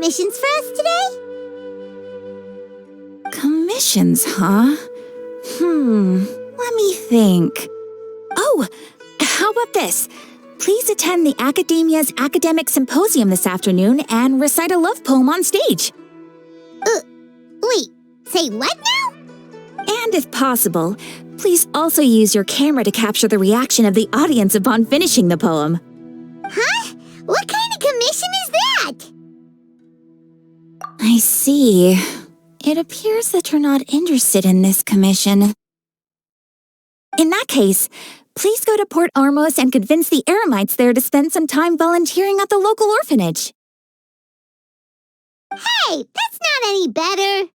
commissions for us today? Commissions, huh? Let me think. Oh, how about this? Please attend the Academia's Academic Symposium this afternoon and recite a love poem on stage. Wait, say what now? And if possible, please also use your camera to capture the reaction of the audience upon finishing the poem. Huh? What kind of commission is that? I see. It appears that you're not interested in this commission. In that case, please go to Port Ormos and convince the Eremites there to spend some time volunteering at the local orphanage. Hey, that's not any better.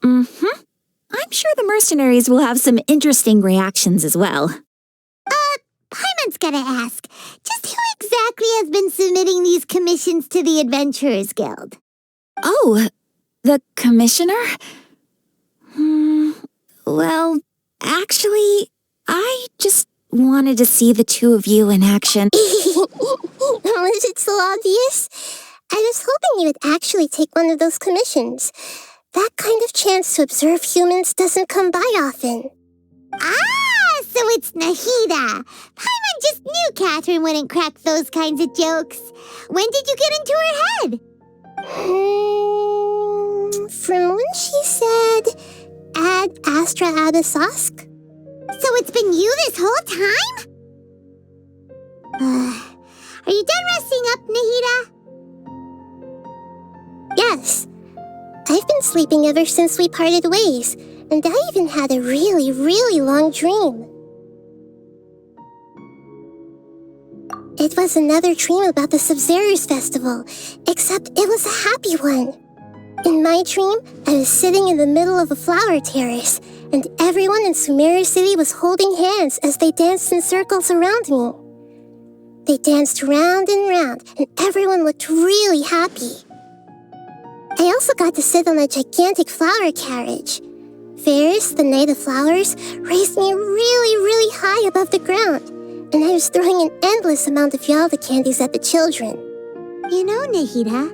I'm sure the mercenaries will have some interesting reactions as well. Paimon's gotta ask, just who exactly has been submitting these commissions to the Adventurers Guild? Oh, the commissioner? Well, actually, I just wanted to see the two of you in action. Was it so obvious? I was hoping you would actually take one of those commissions. That kind of chance to observe humans doesn't come by often. Ah, so it's Nahida. Paimon just knew Catherine wouldn't crack those kinds of jokes. When did you get into her head? From when she said, Ad Astra Abysosk? So it's been you this whole time? Are you done resting up, Nahida? Yes. I've been sleeping ever since we parted ways, and I even had a really, really long dream. It was another dream about the Sub-Zero's festival, except it was a happy one. In my dream, I was sitting in the middle of a flower terrace, and everyone in Sumeru City was holding hands as they danced in circles around me. They danced round and round, and everyone looked really happy. I also got to sit on a gigantic flower carriage. Ferris, the Knight of Flowers, raised me really, really high above the ground, and I was throwing an endless amount of Yalda candies at the children. You know, Nahida,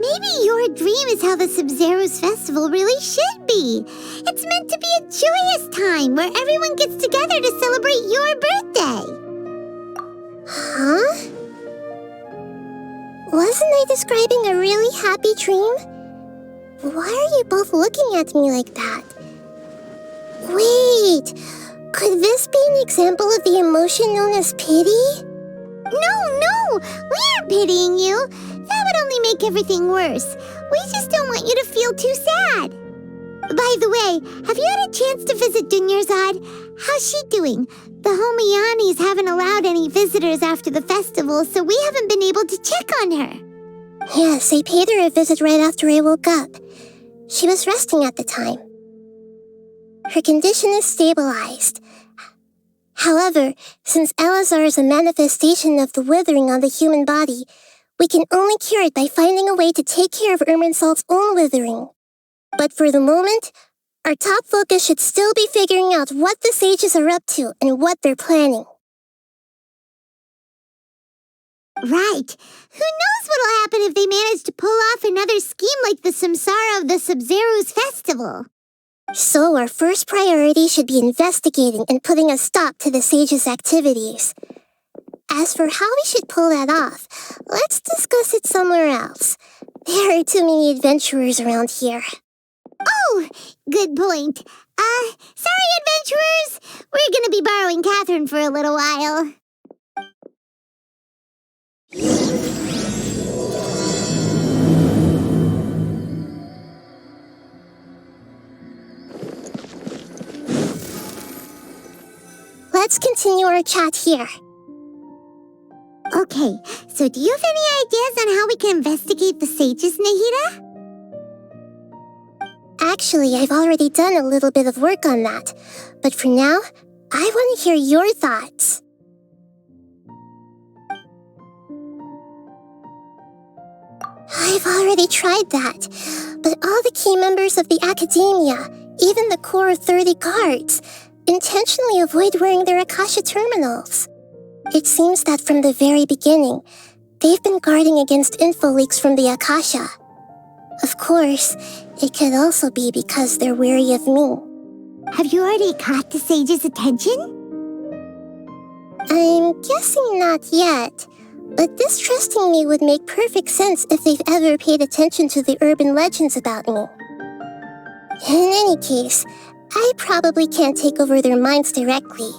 maybe your dream is how the Sub-Zero's festival really should be. It's meant to be a joyous time where everyone gets together to celebrate your birthday. Huh? Wasn't I describing a really happy dream? Why are you both looking at me like that? Wait, could this be an example of the emotion known as pity? No, we aren't pitying you. That would only make everything worse. We just don't want you to feel too sad. By the way, have you had a chance to visit Dunyarzad? How's she doing? The Homiyanis haven't allowed any visitors after the festival, so we haven't been able to check on her. Yes, I paid her a visit right after I woke up. She was resting at the time. Her condition is stabilized. However, since Elazar is a manifestation of the withering on the human body, we can only cure it by finding a way to take care of Irminsul's own withering. But for the moment, our top focus should still be figuring out what the sages are up to and what they're planning. Right. Who knows what'll happen if they manage to pull off another scheme like the Samsara of the Sub-Zero's festival? So our first priority should be investigating and putting a stop to the sages' activities. As for how we should pull that off, let's discuss it somewhere else. There are too many adventurers around here. Oh, good point. Sorry, adventurers. We're gonna be borrowing Catherine for a little while. Let's continue our chat here. Okay, so do you have any ideas on how we can investigate the sages, Nahida? Actually, I've already done a little bit of work on that. But for now, I want to hear your thoughts. I've already tried that, but all the key members of the Academia, even the core of 30 guards, intentionally avoid wearing their Akasha terminals. It seems that from the very beginning, They've been guarding against info leaks from the Akasha. Of course, it could also be because they're wary of me. Have you already caught the sage's attention? I'm guessing not yet, but distrusting me would make perfect sense if they've ever paid attention to the urban legends about me. In any case, I probably can't take over their minds directly.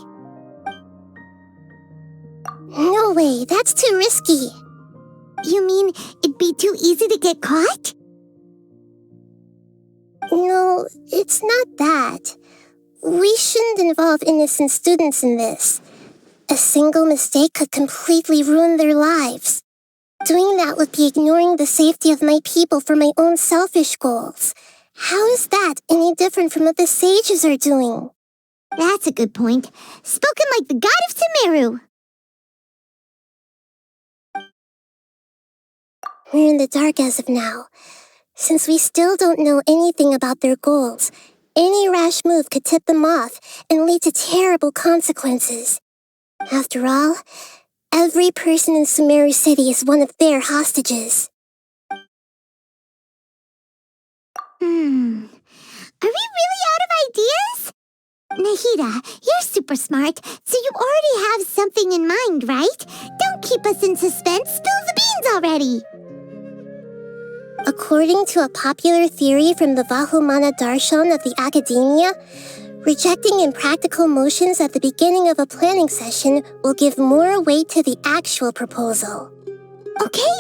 No way, that's too risky. You mean it'd be too easy to get caught? No, it's not that. We shouldn't involve innocent students in this. A single mistake could completely ruin their lives. Doing that would be ignoring the safety of my people for my own selfish goals. How is that any different from what the sages are doing? That's a good point. Spoken like the god of Sumeru. We're in the dark as of now. Since we still don't know anything about their goals, any rash move could tip them off and lead to terrible consequences. After all, every person in Sumeru City is one of their hostages. Are we really out of ideas? Nahida, you're super smart, so you already have something in mind, right? Don't keep us in suspense. Spill the beans already. According to a popular theory from the Vahumana Darshan of the Academia, rejecting impractical motions at the beginning of a planning session will give more weight to the actual proposal. Okay,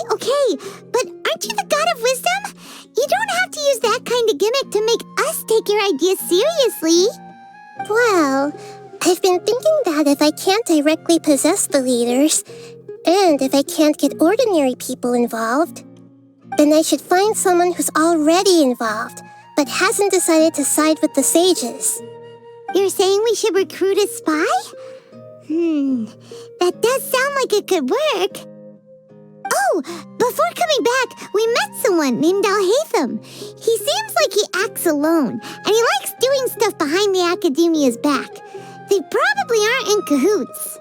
but aren't you the god of wisdom? You don't have to use that kind of gimmick to make us take your ideas seriously. Well, I've been thinking that if I can't directly possess the leaders, and if I can't get ordinary people involved, then I should find someone who's already involved, but hasn't decided to side with the sages. You're saying we should recruit a spy? That does sound like it could work. Oh, before coming back, we met someone named Alhaitham. He seems like he acts alone, and he likes doing stuff behind the Academia's back. They probably aren't in cahoots.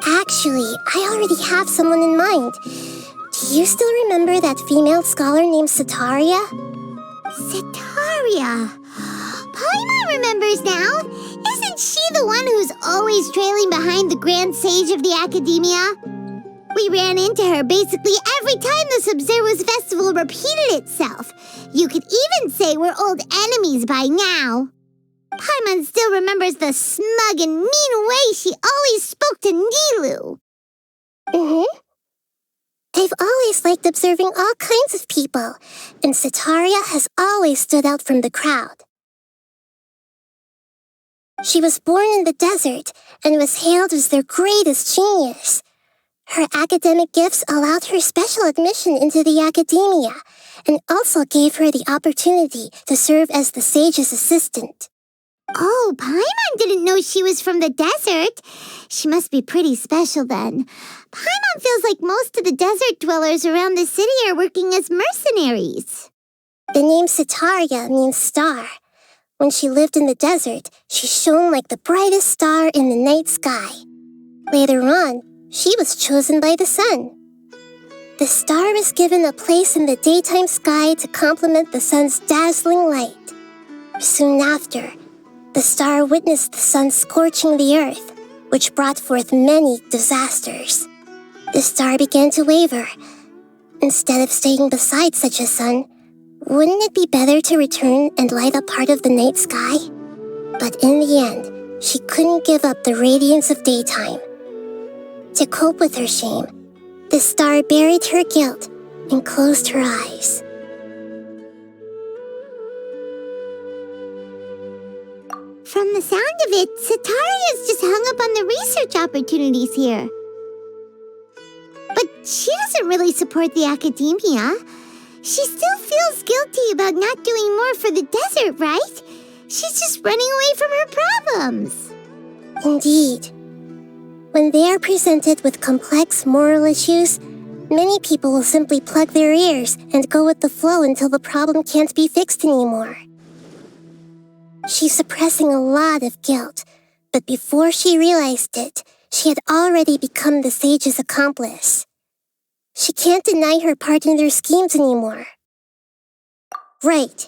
Actually, I already have someone in mind. Do you still remember that female scholar named Setaria? Setaria. Paimon remembers now. Isn't she the one who's always trailing behind the Grand Sage of the Academia? We ran into her basically every time the Sub-Zero's festival repeated itself. You could even say we're old enemies by now. Paimon still remembers the smug and mean way she always spoke to Nilu. I've always liked observing all kinds of people, and Setaria has always stood out from the crowd. She was born in the desert and was hailed as their greatest genius. Her academic gifts allowed her special admission into the academia and also gave her the opportunity to serve as the sage's assistant. Oh, Paimon didn't know she was from the desert. She must be pretty special then. Paimon feels like most of the desert dwellers around the city are working as mercenaries. The name Setaria means star. When she lived in the desert, she shone like the brightest star in the night sky. Later on, she was chosen by the sun. The star was given a place in the daytime sky to complement the sun's dazzling light. Soon after, the star witnessed the sun scorching the earth, which brought forth many disasters. The star began to waver. Instead of staying beside such a sun, wouldn't it be better to return and light up part of the night sky? But in the end, she couldn't give up the radiance of daytime. To cope with her shame, the star buried her guilt and closed her eyes. From the sound of it, Setaria's just hung up on the research opportunities here. But she doesn't really support the academia. She still feels guilty about not doing more for the desert, right? She's just running away from her problems. Indeed. When they are presented with complex moral issues, many people will simply plug their ears and go with the flow until the problem can't be fixed anymore. She's suppressing a lot of guilt, but before she realized it, she had already become the sage's accomplice. She can't deny her part in their schemes anymore. Right.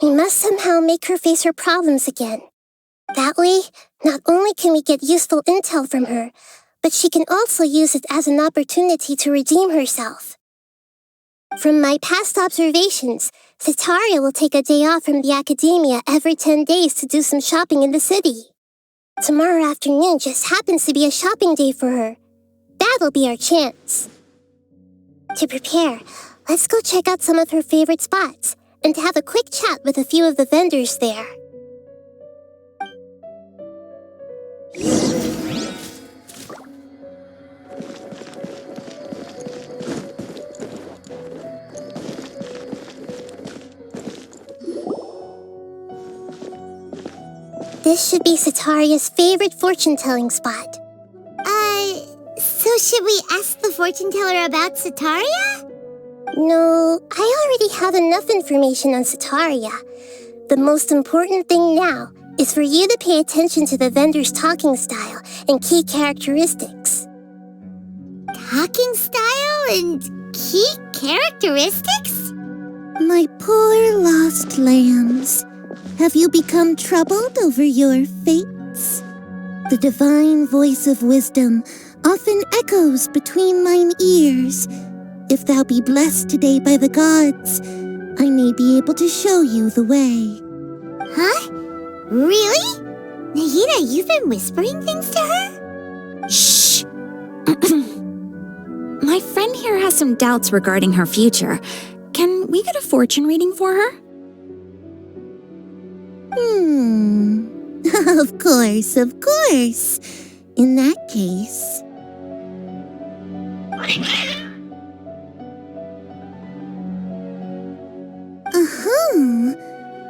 We must somehow make her face her problems again. That way, not only can we get useful intel from her, but she can also use it as an opportunity to redeem herself. From my past observations, Setaria will take a day off from the academia every 10 days to do some shopping in the city. Tomorrow afternoon just happens to be a shopping day for her. That'll be our chance. To prepare, let's go check out some of her favorite spots and have a quick chat with a few of the vendors there. This should be Setaria's favorite fortune-telling spot. So should we ask the fortune teller about Setaria? No, I already have enough information on Setaria. The most important thing now is for you to pay attention to the vendor's talking style and key characteristics. Talking style and key characteristics? My poor lost lambs, have you become troubled over your fates? The divine voice of wisdom often echoes between mine ears. If thou be blessed today by the gods, I may be able to show you the way. Huh? Really? Nahida, you've been whispering things to her? Shh! My friend here has some doubts regarding her future. Can we get a fortune reading for her? Of course, of course. In that case...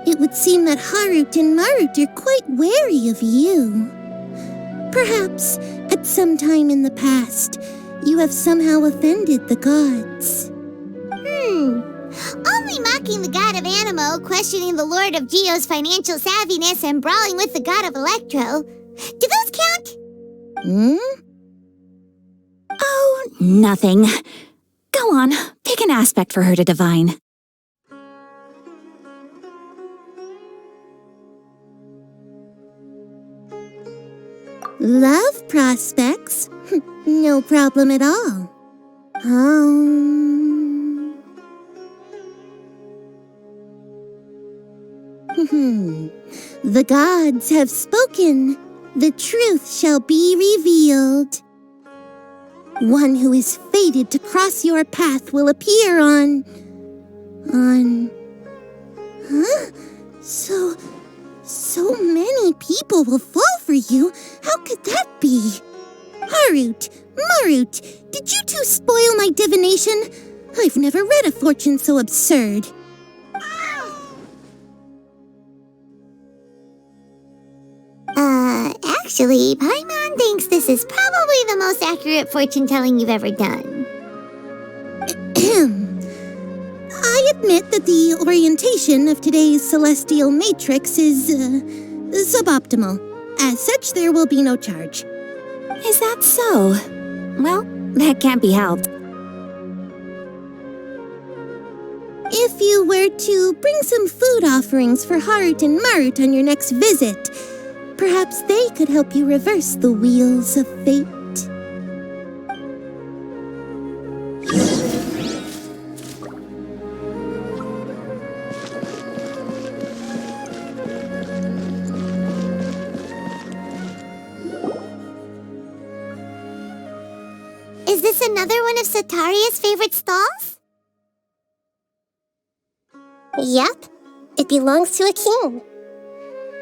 It would seem that Harut and Marut are quite wary of you. Perhaps, at some time in the past, you have somehow offended the gods. Only mocking the god of Animo, questioning the lord of Geo's financial savviness, and brawling with the god of Electro. Do those count? Oh, nothing. Go on, pick an aspect for her to divine. Love prospects? No problem at all. The gods have spoken. The truth shall be revealed. One who is fated to cross your path will appear on... Huh? So many people will fall for you. How could that be? Harut, Marut, did you two spoil my divination? I've never read a fortune so absurd. Actually, Paimon thinks this is probably the most accurate fortune-telling you've ever done. I admit that the orientation of today's celestial matrix is, suboptimal. As such, there will be no charge. Is that so? Well, that can't be helped. If you were to bring some food offerings for Harut and Marut on your next visit, perhaps they could help you reverse the wheels of fate. Is this another one of Setaria's favorite stalls? Yep, it belongs to a king.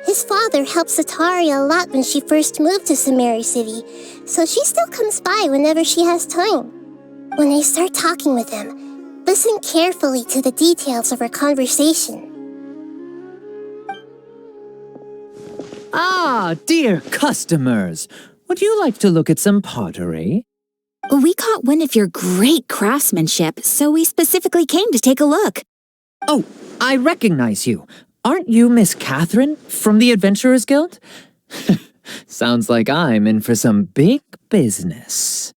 His father helped Setaria a lot when she first moved to Samari City, so she still comes by whenever she has time. When I start talking with him, listen carefully to the details of our conversation. Ah, dear customers, would you like to look at some pottery? We caught wind of your great craftsmanship, so we specifically came to take a look. Oh, I recognize you. Aren't you Miss Catherine from the Adventurers Guild? Sounds like I'm in for some big business.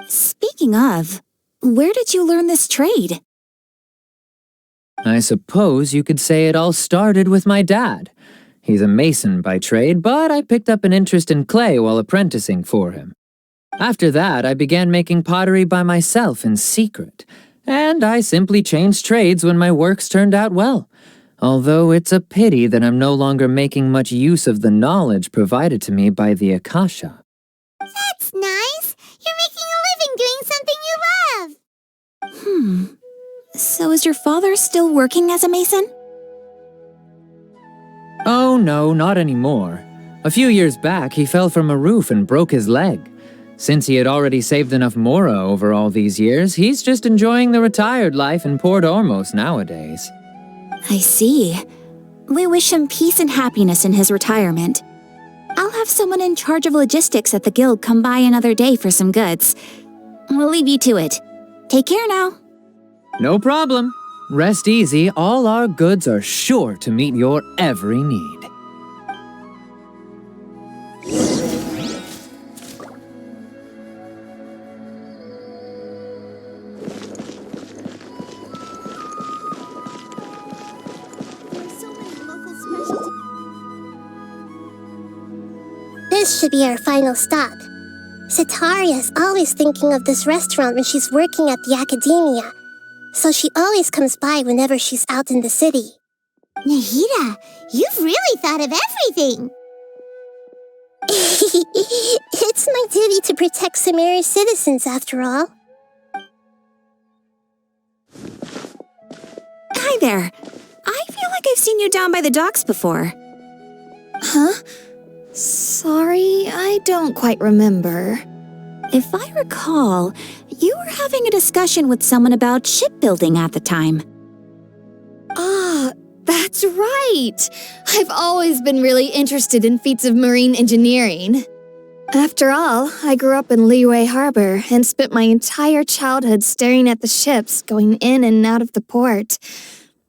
Speaking of, Where did you learn this trade? I suppose you could say it all started with my dad. He's a mason by trade, but I picked up an interest in clay while apprenticing for him. After that, I began making pottery by myself in secret, and I simply changed trades when my works turned out well. Although it's a pity that I'm no longer making much use of the knowledge provided to me by the Akasha. That's nice. You're making a living doing something you love. So is your father still working as a mason? Oh no, not anymore. A few years back, he fell from a roof and broke his leg. Since he had already saved enough mora over all these years, he's just enjoying the retired life in Port Ormos nowadays. I see. We wish him peace and happiness in his retirement. I'll have someone in charge of logistics at the guild come by another day for some goods. We'll leave you to it. Take care now. No problem. Rest easy, all our goods are sure to meet your every need. This should be our final stop. Setaria is always thinking of this restaurant when she's working at the academia, so she always comes by whenever she's out in the city. Nahida, you've really thought of everything. It's my duty to protect Sumerio's citizens, after all. Hi there. I feel like I've seen you down by the docks before. Huh? Sorry, I don't quite remember. If I recall, you were having a discussion with someone about shipbuilding at the time. Ah, that's right! I've always been really interested in feats of marine engineering. After all, I grew up in Liyue Harbor and spent my entire childhood staring at the ships going in and out of the port.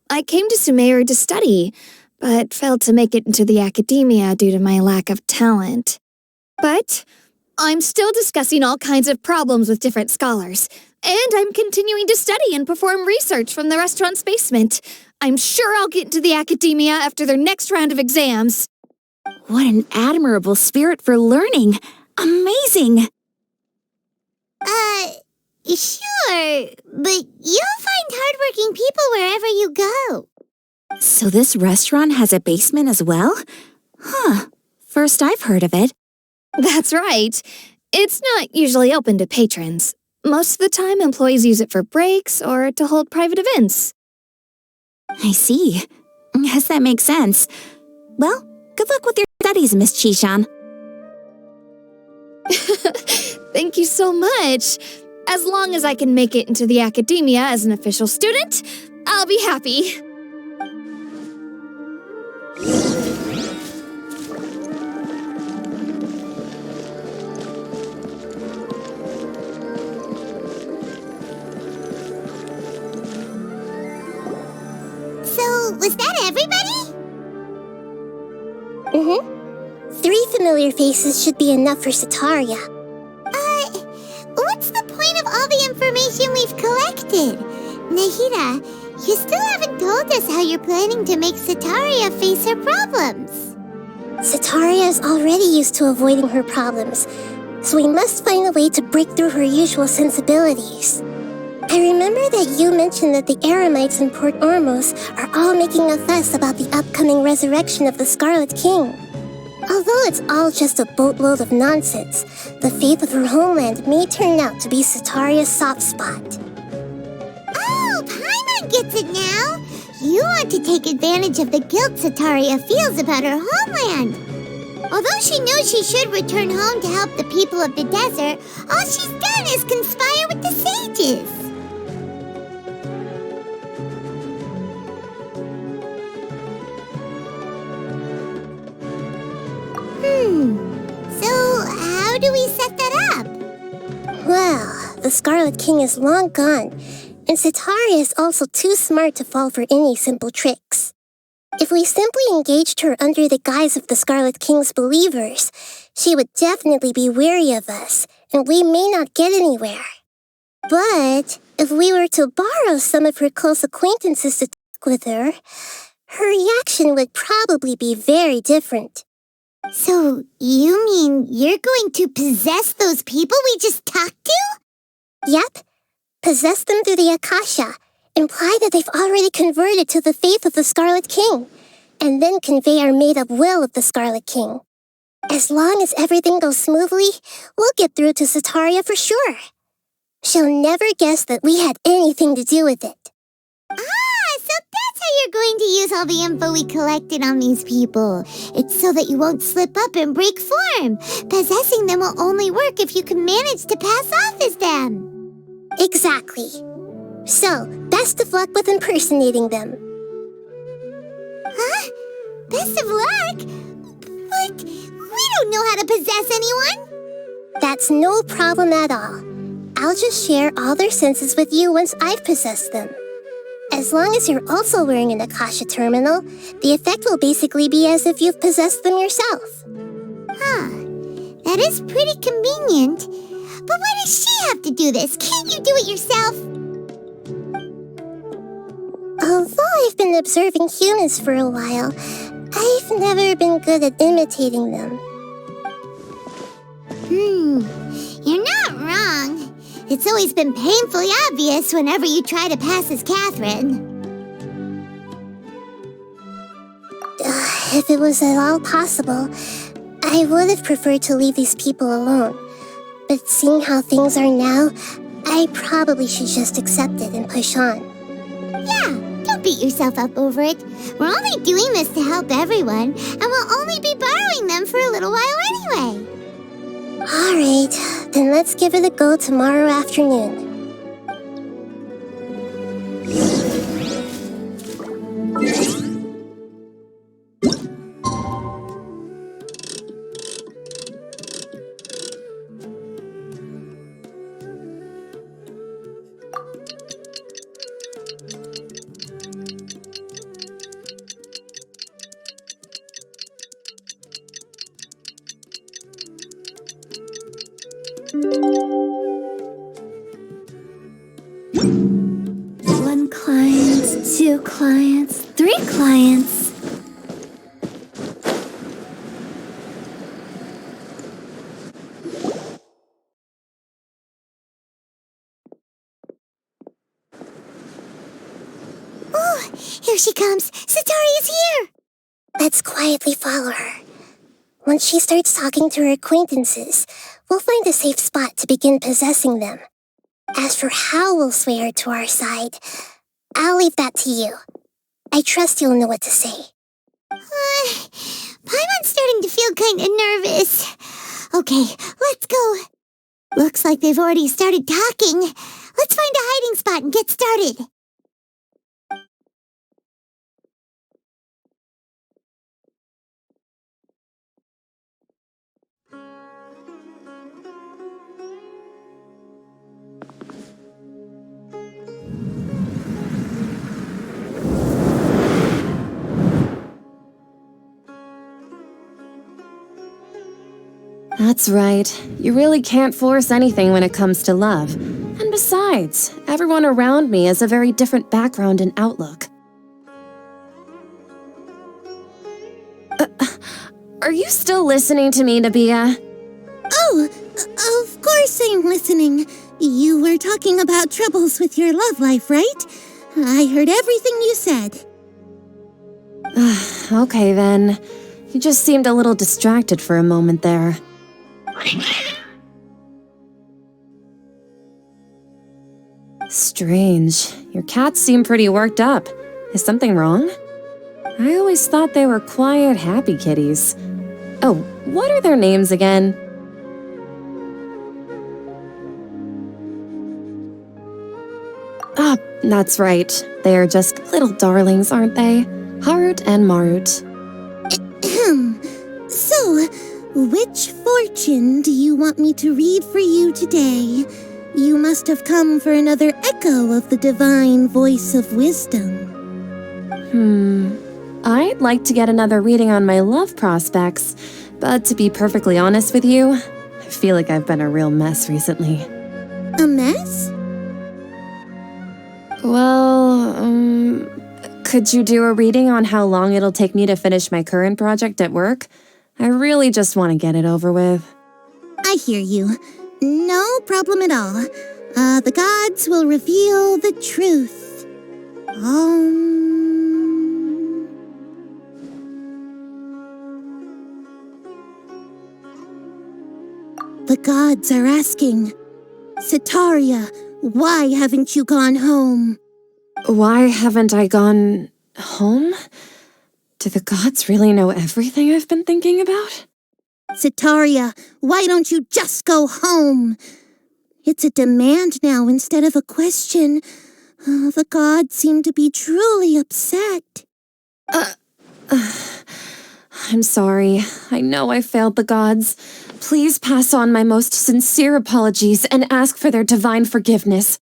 I came to Sumeru to study, but failed to make it into the academia due to my lack of talent. But I'm still discussing all kinds of problems with different scholars, and I'm continuing to study and perform research from the restaurant's basement. I'm sure I'll get into the academia after their next round of exams. What an admirable spirit for learning! Amazing! Sure, but you'll find hardworking people wherever you go. So this restaurant has a basement as well? Huh. First I've heard of it. That's right. It's not usually open to patrons. Most of the time, employees use it for breaks or to hold private events. I see. Guess that makes sense. Well, good luck with your studies, Miss Chishan. Thank you so much. As long as I can make it into the academia as an official student, I'll be happy. So, was that everybody? Mm-hmm. 3 familiar faces should be enough for Setaria. What's the point of all the information we've collected? Nahida, you still haven't told us how you're planning to make Setaria face her problems. Setaria is already used to avoiding her problems, so we must find a way to break through her usual sensibilities. I remember that you mentioned that the Eremites in Port Ormos are all making a fuss about the upcoming resurrection of the Scarlet King. Although it's all just a boatload of nonsense, the fate of her homeland may turn out to be Setaria's soft spot. Oh, Paimon gets it now! You want to take advantage of the guilt Setaria feels about her homeland. Although she knows she should return home to help the people of the desert, all she's done is conspire with the sages. So how do we set that up? Well, the Scarlet King is long gone, and Setaria is also too smart to fall for any simple tricks. If we simply engaged her under the guise of the Scarlet King's believers, she would definitely be weary of us, and we may not get anywhere. But if we were to borrow some of her close acquaintances to talk with her, her reaction would probably be very different. So, you mean you're going to possess those people we just talked to? Yep. Possess them through the Akasha. Imply that they've already converted to the faith of the Scarlet King. And then convey our made-up will of the Scarlet King. As long as everything goes smoothly, we'll get through to Sataria for sure. She'll never guess that we had anything to do with it. So that's how you're going to use all the info we collected on these people. It's so that you won't slip up and break form. Possessing them will only work if you can manage to pass off as them. Exactly. So, best of luck with impersonating them. Huh? Best of luck? But we don't know how to possess anyone. That's no problem at all. I'll just share all their senses with you once I've possessed them. As long as you're also wearing an Akasha terminal, the effect will basically be as if you've possessed them yourself. Huh. That is pretty convenient. But why does she have to do this? Can't you do it yourself? Although I've been observing humans for a while, I've never been good at imitating them. You're not wrong. It's always been painfully obvious whenever you try to pass as Catherine. If it was at all possible, I would have preferred to leave these people alone. But seeing how things are now, I probably should just accept it and push on. Yeah, don't beat yourself up over it. We're only doing this to help everyone, and we'll only be borrowing them for a little while anyway. Alright, then let's give it a go tomorrow afternoon. One client, 2 clients, 3 clients. Oh, here she comes. Satari's here. Let's quietly follow her. Once she starts talking to her acquaintances, we'll find a safe spot to begin possessing them. As for how we'll sway her to our side, I'll leave that to you. I trust you'll know what to say. Paimon's starting to feel kind of nervous. Okay, let's go. Looks like they've already started talking. Let's find a hiding spot and get started. That's right. You really can't force anything when it comes to love. And besides, everyone around me has a very different background and outlook. Are you still listening to me, Nabia? Oh, of course I'm listening. You were talking about troubles with your love life, right? I heard everything you said. Okay then. You just seemed a little distracted for a moment there. Strange. Your cats seem pretty worked up. Is something wrong? I always thought they were quiet, happy kitties. Oh, what are their names again? Ah, that's right. They are just little darlings, aren't they? Harut and Marut. So, which fortune do you want me to read for you today? You must have come for another echo of the divine voice of wisdom. I'd like to get another reading on my love prospects, but to be perfectly honest with you, I feel like I've been a real mess recently. A mess? Well, could you do a reading on how long it'll take me to finish my current project at work? I really just want to get it over with. I hear you. No problem at all. The gods will reveal the truth. The gods are asking, Setaria, why haven't you gone home? Why haven't I gone home? Do the gods really know everything I've been thinking about? Setaria, why don't you just go home? It's a demand now instead of a question. The gods seem to be truly upset. I'm sorry. I know I failed the gods. Please pass on my most sincere apologies and ask for their divine forgiveness.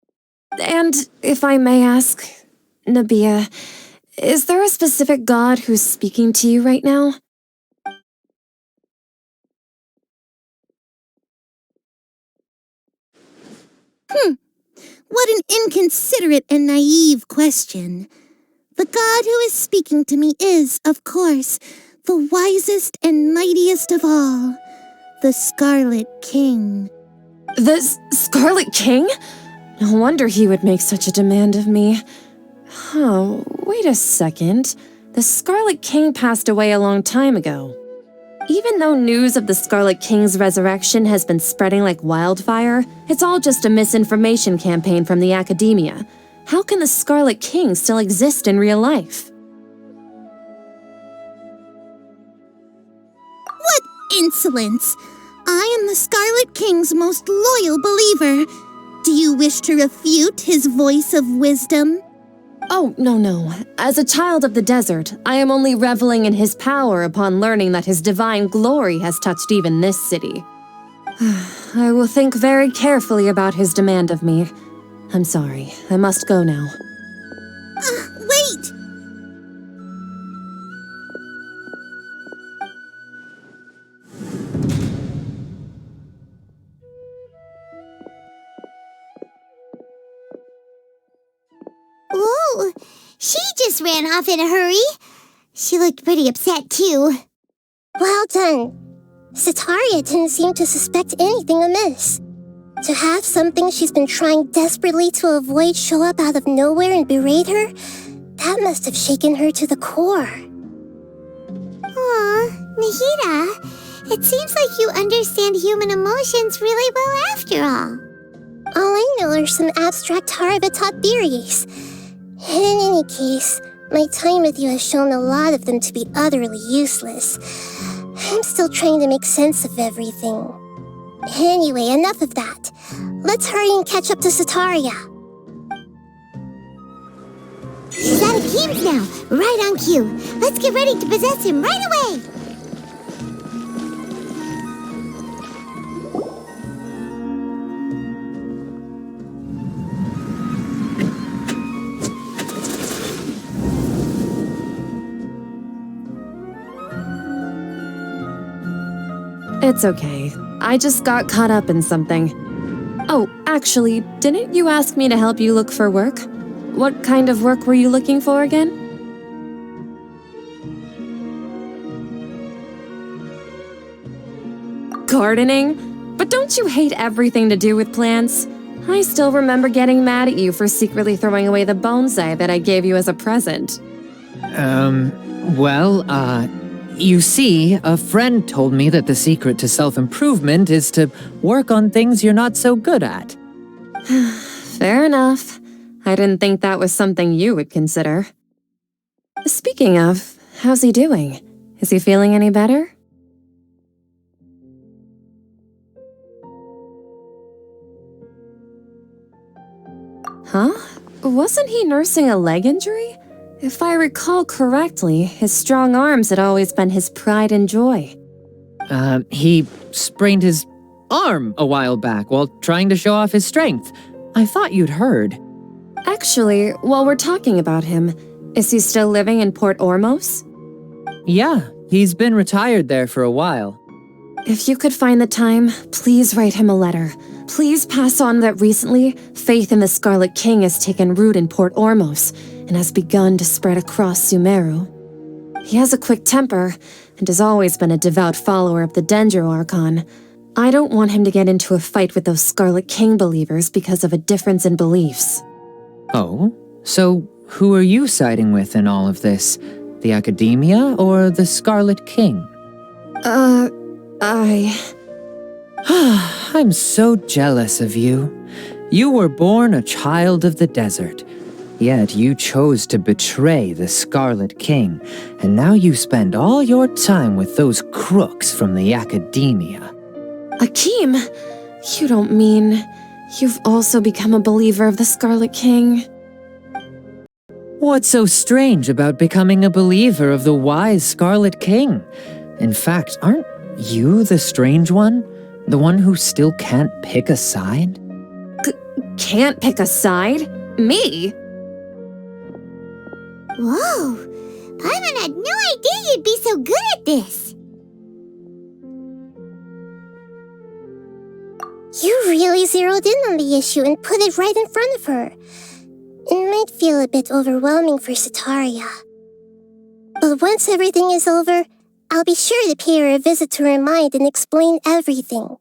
And if I may ask, Nabia, is there a specific god who's speaking to you right now? What an inconsiderate and naive question. The god who is speaking to me is, of course, the wisest and mightiest of all, the Scarlet King. The Scarlet King? No wonder he would make such a demand of me. Oh, wait a second. The Scarlet King passed away a long time ago. Even though news of the Scarlet King's resurrection has been spreading like wildfire, it's all just a misinformation campaign from the academia. How can the Scarlet King still exist in real life? What insolence! I am the Scarlet King's most loyal believer. Do you wish to refute his voice of wisdom? Oh, no. As a child of the desert, I am only reveling in his power upon learning that his divine glory has touched even this city. I will think very carefully about his demand of me. I'm sorry. I must go now. Wait! Whoa, she just ran off in a hurry. She looked pretty upset, too. Well done. Setaria didn't seem to suspect anything amiss. To have something she's been trying desperately to avoid show up out of nowhere and berate her, that must have shaken her to the core. Aw, Nahida, it seems like you understand human emotions really well after all. All I know are some abstract Harabatot theories. In any case, my time with you has shown a lot of them to be utterly useless. I'm still trying to make sense of everything. Anyway, enough of that. Let's hurry and catch up to Setaria. He's out of games now, right on cue. Let's get ready to possess him right away. It's okay. I just got caught up in something. Oh, actually, didn't you ask me to help you look for work? What kind of work were you looking for again? Gardening? But don't you hate everything to do with plants? I still remember getting mad at you for secretly throwing away the bonsai that I gave you as a present. You see, a friend told me that the secret to self-improvement is to work on things you're not so good at. Fair enough. I didn't think that was something you would consider. Speaking of, how's he doing? Is he feeling any better? Huh? Wasn't he nursing a leg injury? If I recall correctly, his strong arms had always been his pride and joy. He sprained his arm a while back while trying to show off his strength. I thought you'd heard. Actually, while we're talking about him, is he still living in Port Ormos? Yeah, he's been retired there for a while. If you could find the time, please write him a letter. please pass on that recently, faith in the Scarlet King has taken root in Port Ormos and has begun to spread across Sumeru. He has a quick temper and has always been a devout follower of the Dendro Archon. I don't want him to get into a fight with those Scarlet King believers because of a difference in beliefs. Oh? So, who are you siding with in all of this? The Academia or the Scarlet King? I'm so jealous of you. You were born a child of the desert, yet you chose to betray the Scarlet King, and now you spend all your time with those crooks from the Academia. Akeem, you don't mean you've also become a believer of the Scarlet King? What's so strange about becoming a believer of the wise Scarlet King? In fact, aren't you the strange one? The one who still can't pick a side? Can't pick a side? Me? Whoa! Paimon had no idea you'd be so good at this! You really zeroed in on the issue and put it right in front of her. It might feel a bit overwhelming for Setaria. But once everything is over, I'll be sure to pay her a visit to her mind and explain everything.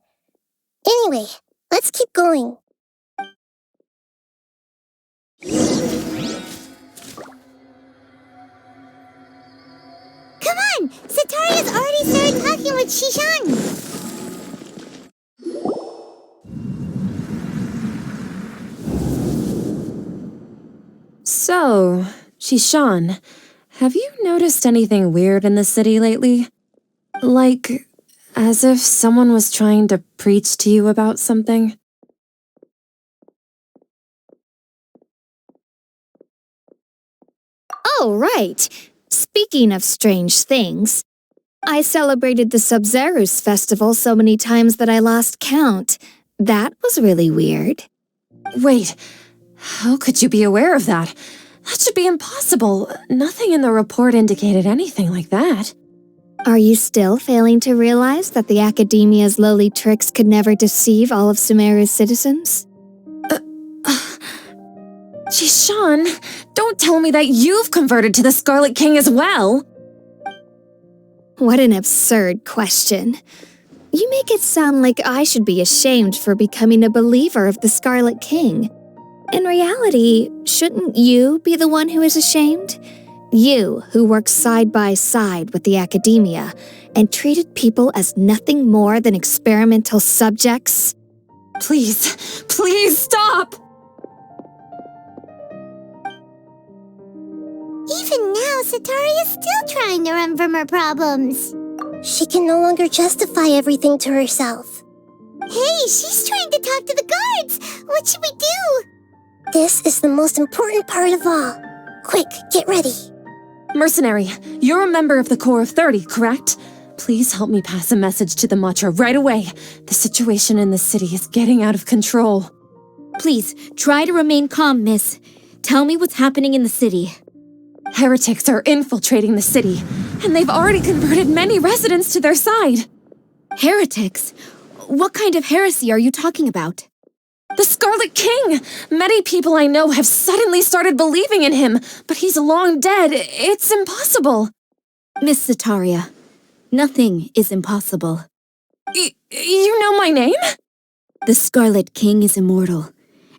Anyway, let's keep going. Come on! Setaria's already started talking with Shishan! So, Shishan, have you noticed anything weird in the city lately? Like, as if someone was trying to preach to you about something? Oh, right. Speaking of strange things, I celebrated the Sub-Zerus festival so many times that I lost count. That was really weird. Wait, how could you be aware of that? That should be impossible. Nothing in the report indicated anything like that. Are you still failing to realize that the Academia's lowly tricks could never deceive all of Sumeru's citizens? Shishan, don't tell me that you've converted to the Scarlet King as well! What an absurd question. You make it sound like I should be ashamed for becoming a believer of the Scarlet King. In reality, shouldn't you be the one who is ashamed? You, who worked side by side with the Academia and treated people as nothing more than experimental subjects? Please, please stop! Even now, Setaria's still trying to run from her problems. She can no longer justify everything to herself. Hey, she's trying to talk to the guards! What should we do? This is the most important part of all. Quick, get ready. Mercenary, you're a member of the Corps of 30, correct? Please help me pass a message to the Matcha right away. The situation in the city is getting out of control. Please, try to remain calm, miss. Tell me what's happening in the city. Heretics are infiltrating the city, and they've already converted many residents to their side. Heretics? What kind of heresy are you talking about? The Scarlet King! Many people I know have suddenly started believing in him, but he's long dead. It's impossible. Miss Setaria, nothing is impossible. You know my name? The Scarlet King is immortal,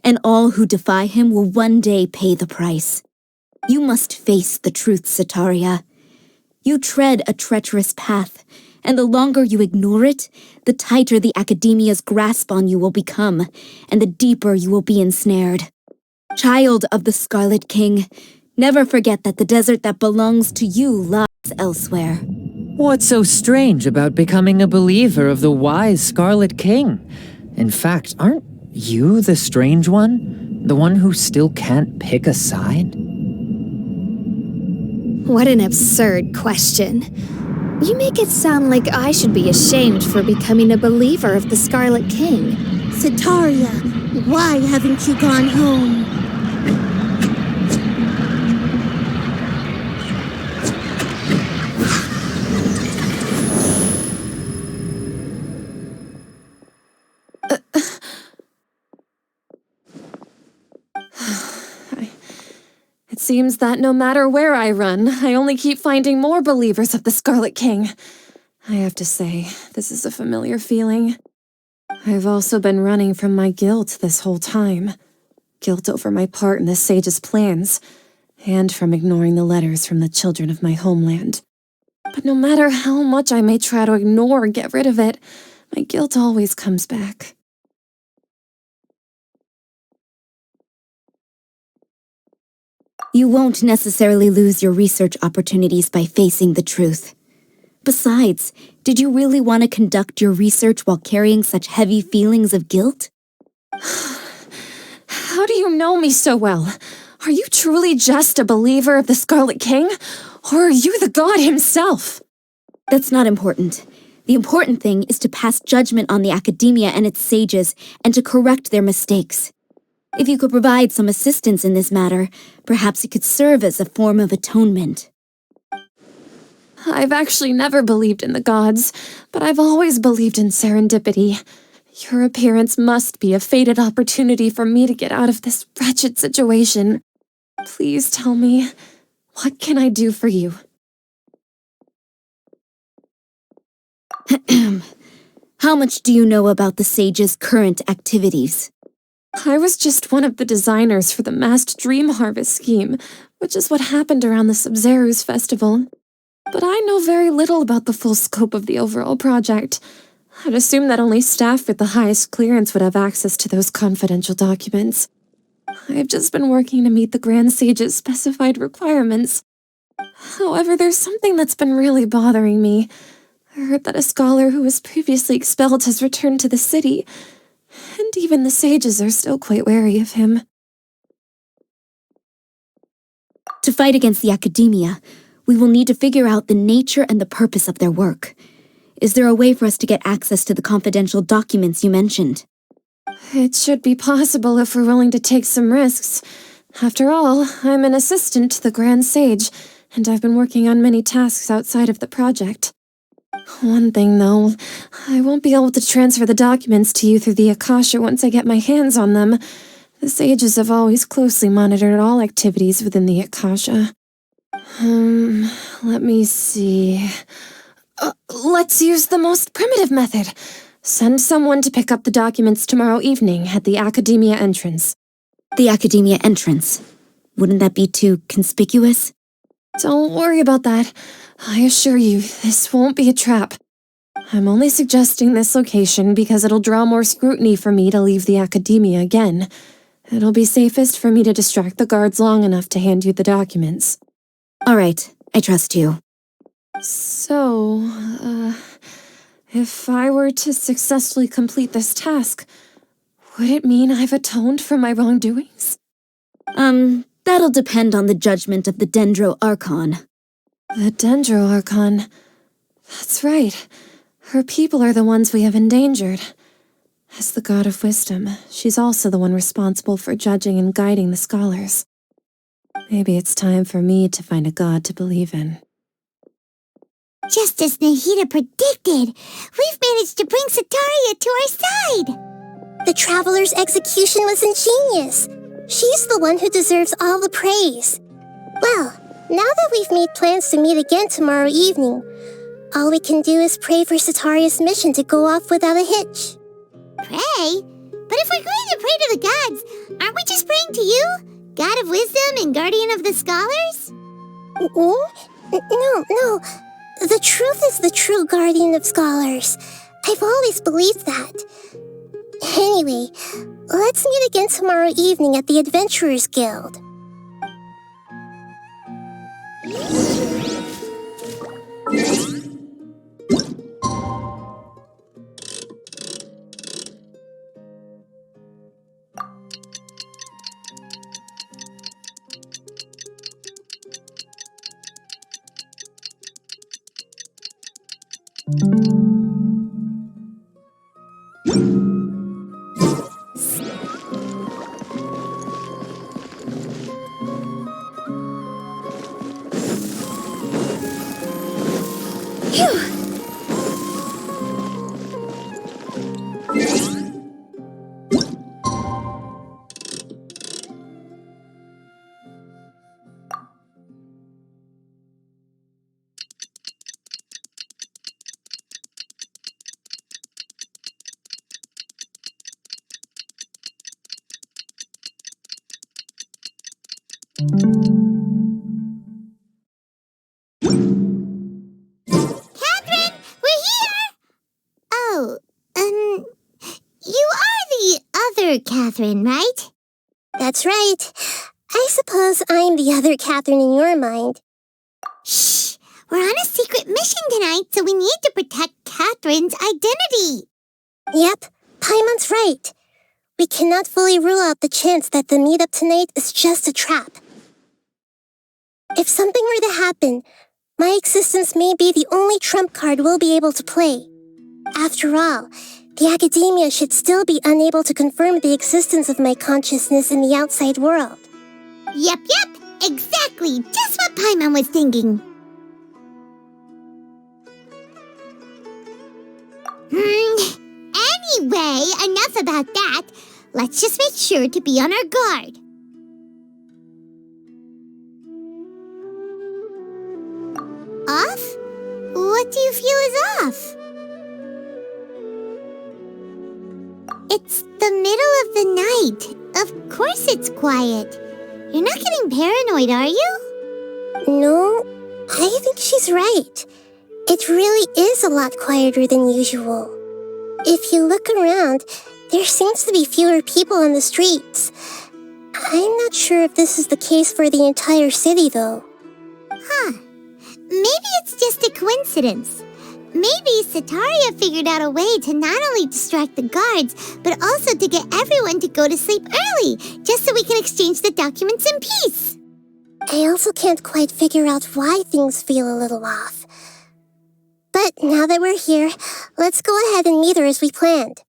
and all who defy him will one day pay the price. You must face the truth, Setaria. You tread a treacherous path, and the longer you ignore it, the tighter the Academia's grasp on you will become, and the deeper you will be ensnared. Child of the Scarlet King, never forget that the desert that belongs to you lies elsewhere. What's so strange about becoming a believer of the wise Scarlet King? In fact, aren't you the strange one? The one who still can't pick a side? What an absurd question. You make it sound like I should be ashamed for becoming a believer of the Scarlet King. Setaria, why haven't you gone home? It seems that no matter where I run, I only keep finding more believers of the Scarlet King. I have to say, this is a familiar feeling. I've also been running from my guilt this whole time. Guilt over my part in the sage's plans, and from ignoring the letters from the children of my homeland. But no matter how much I may try to ignore or get rid of it, my guilt always comes back. You won't necessarily lose your research opportunities by facing the truth. Besides, did you really want to conduct your research while carrying such heavy feelings of guilt? How do you know me so well? Are you truly just a believer of the Scarlet King? Or are you the god himself? That's not important. The important thing is to pass judgment on the academia and its sages, and to correct their mistakes. If you could provide some assistance in this matter, perhaps it could serve as a form of atonement. I've actually never believed in the gods, but I've always believed in serendipity. Your appearance must be a fated opportunity for me to get out of this wretched situation. Please tell me, what can I do for you? How much do you know about the sage's current activities? I was just one of the designers for the masked dream harvest scheme, which is what happened around the Sabzeruz festival. But I know very little about the full scope of the overall project. I'd assume that only staff with the highest clearance would have access to those confidential documents. I've just been working to meet the Grand Sage's specified requirements. However, there's something that's been really bothering me. I heard that a scholar who was previously expelled has returned to the city, and even the sages are still quite wary of him. To fight against the academia, we will need to figure out the nature and the purpose of their work. Is there a way for us to get access to the confidential documents you mentioned? It should be possible if we're willing to take some risks. After all, I'm an assistant to the Grand Sage, and I've been working on many tasks outside of the project. One thing, though, I won't be able to transfer the documents to you through the Akasha once I get my hands on them. The sages have always closely monitored all activities within the Akasha. Let me see. Let's use the most primitive method. Send someone to pick up the documents tomorrow evening at the Academia entrance. The Academia entrance. Wouldn't that be too conspicuous? Don't worry about that. I assure you, this won't be a trap. I'm only suggesting this location because it'll draw more scrutiny for me to leave the Academia again. It'll be safest for me to distract the guards long enough to hand you the documents. All right, I trust you. So, if I were to successfully complete this task, would it mean I've atoned for my wrongdoings? That'll depend on the judgment of the Dendro Archon. The Dendro Archon. That's right. Her people are the ones we have endangered. As the god of wisdom, she's also the one responsible for judging and guiding the scholars. Maybe it's time for me to find a god to believe in. Just as Nahida predicted, we've managed to bring Sataria to our side. The Traveler's execution was ingenious. She's the one who deserves all the praise. Well, now that we've made plans to meet again tomorrow evening, all we can do is pray for Sataria's mission to go off without a hitch. Pray? But if we're going to pray to the gods, aren't we just praying to you? God of wisdom and guardian of the scholars? No. The truth is the true guardian of scholars. I've always believed that. Anyway, let's meet again tomorrow evening at the Adventurers Guild. Catherine, we're here! Oh, you are the other Catherine, right? That's right. I suppose I'm the other Catherine in your mind. Shh! We're on a secret mission tonight, so we need to protect Catherine's identity. Yep, Paimon's right. We cannot fully rule out the chance that the meetup tonight is just a trap. If something were to happen, my existence may be the only trump card we'll be able to play. After all, the academia should still be unable to confirm the existence of my consciousness in the outside world. Yep, exactly, just what Paimon was thinking. Anyway, enough about that. Let's just make sure to be on our guard. Off? What do you feel is off? It's the middle of the night. Of course it's quiet. You're not getting paranoid, are you? No, I think she's right. It really is a lot quieter than usual. If you look around, there seems to be fewer people on the streets. I'm not sure if this is the case for the entire city, though. Huh. Maybe it's just a coincidence. Maybe Sataria figured out a way to not only distract the guards, but also to get everyone to go to sleep early, just so we can exchange the documents in peace. I also can't quite figure out why things feel a little off. But now that we're here, let's go ahead and meet her as we planned.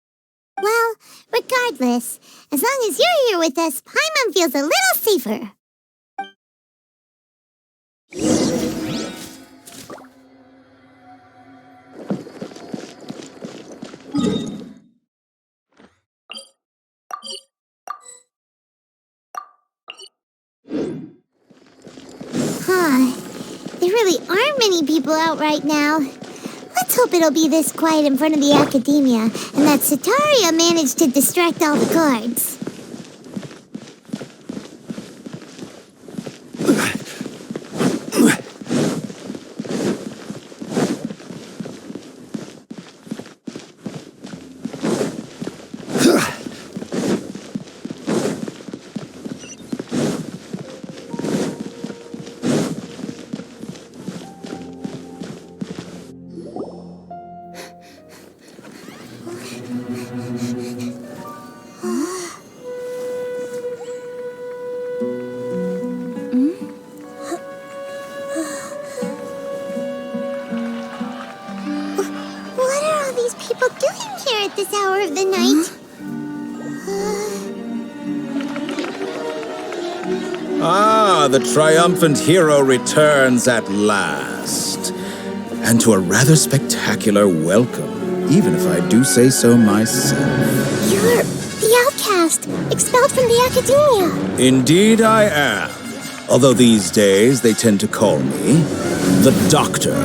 Well, regardless, as long as you're here with us, Paimon feels a little safer. There really aren't many people out right now. Let's hope it'll be this quiet in front of the academia, and that Sataria managed to distract all the guards. What are all these people doing here at this hour of the night? Ah, the triumphant hero returns at last. And to a rather spectacular welcome, even if I do say so myself. You're the outcast, expelled from the academia. Indeed I am. Although these days they tend to call me the Doctor.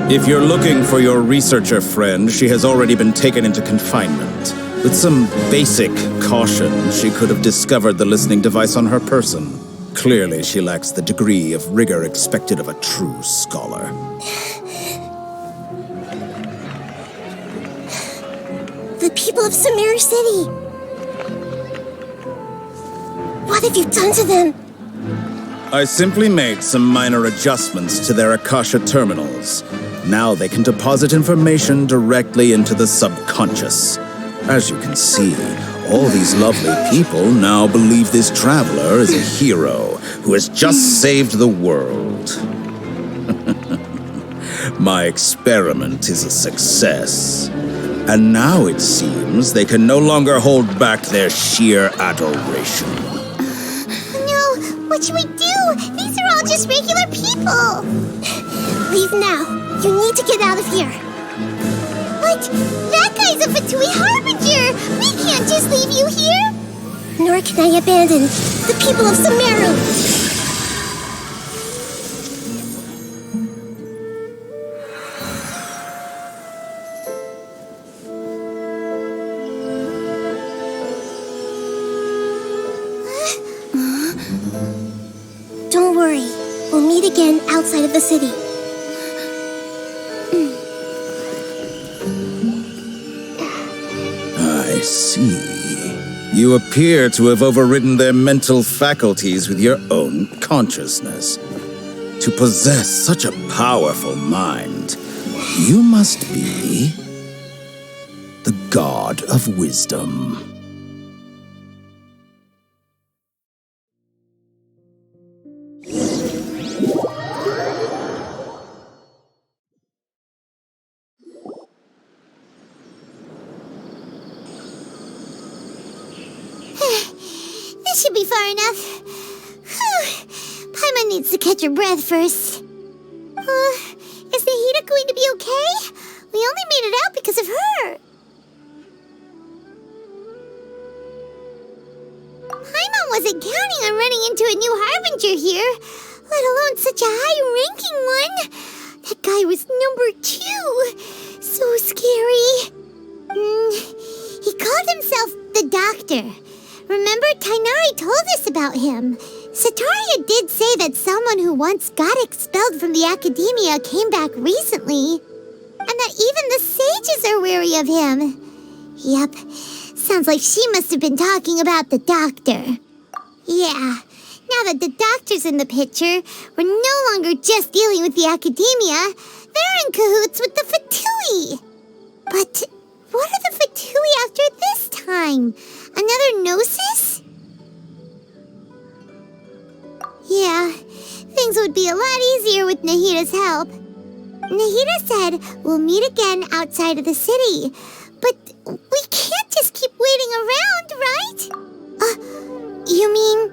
If you're looking for your researcher friend, she has already been taken into confinement. With some basic caution, she could have discovered the listening device on her person. Clearly, she lacks the degree of rigor expected of a true scholar. The people of Sumeru City. What have you done to them? I simply made some minor adjustments to their Akasha terminals. Now they can deposit information directly into the subconscious. As you can see, all these lovely people now believe this traveler is a hero who has just saved the world. My experiment is a success. And now it seems they can no longer hold back their sheer adoration. No, what should we do? These are all just regular people. Leave now. You need to get out of here. But that guy's a Fatui harbinger. We can't just leave you here. Nor can I abandon the people of Sumeru. We'll meet again outside of the city. I see. You appear to have overridden their mental faculties with your own consciousness. To possess such a powerful mind, you must be the god of wisdom. This should be far enough. Paimon needs to catch her breath first. Is Nahida going to be okay? We only made it out because of her. Paimon wasn't counting on running into a new harbinger here, let alone such a high-ranking one. That guy was number 2. So scary. He called himself the Doctor. Remember, Tainari told us about him. Sataria did say that someone who once got expelled from the academia came back recently. And that even the sages are wary of him. Yep, sounds like she must have been talking about the Doctor. Yeah, now that the Doctor's in the picture, we're no longer just dealing with the academia. They're in cahoots with the Fatui. But what are the Fatui after this time? Another Gnosis? Yeah, things would be a lot easier with Nahida's help. Nahida said we'll meet again outside of the city. But we can't just keep waiting around, right? You mean...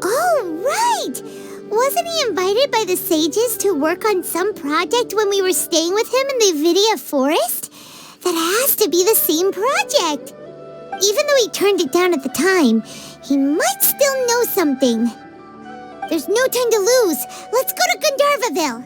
Oh, right! Wasn't he invited by the sages to work on some project when we were staying with him in the Vidya forest? That has to be the same project. Even though he turned it down at the time, he might still know something. There's no time to lose. Let's go to Gandharvaville.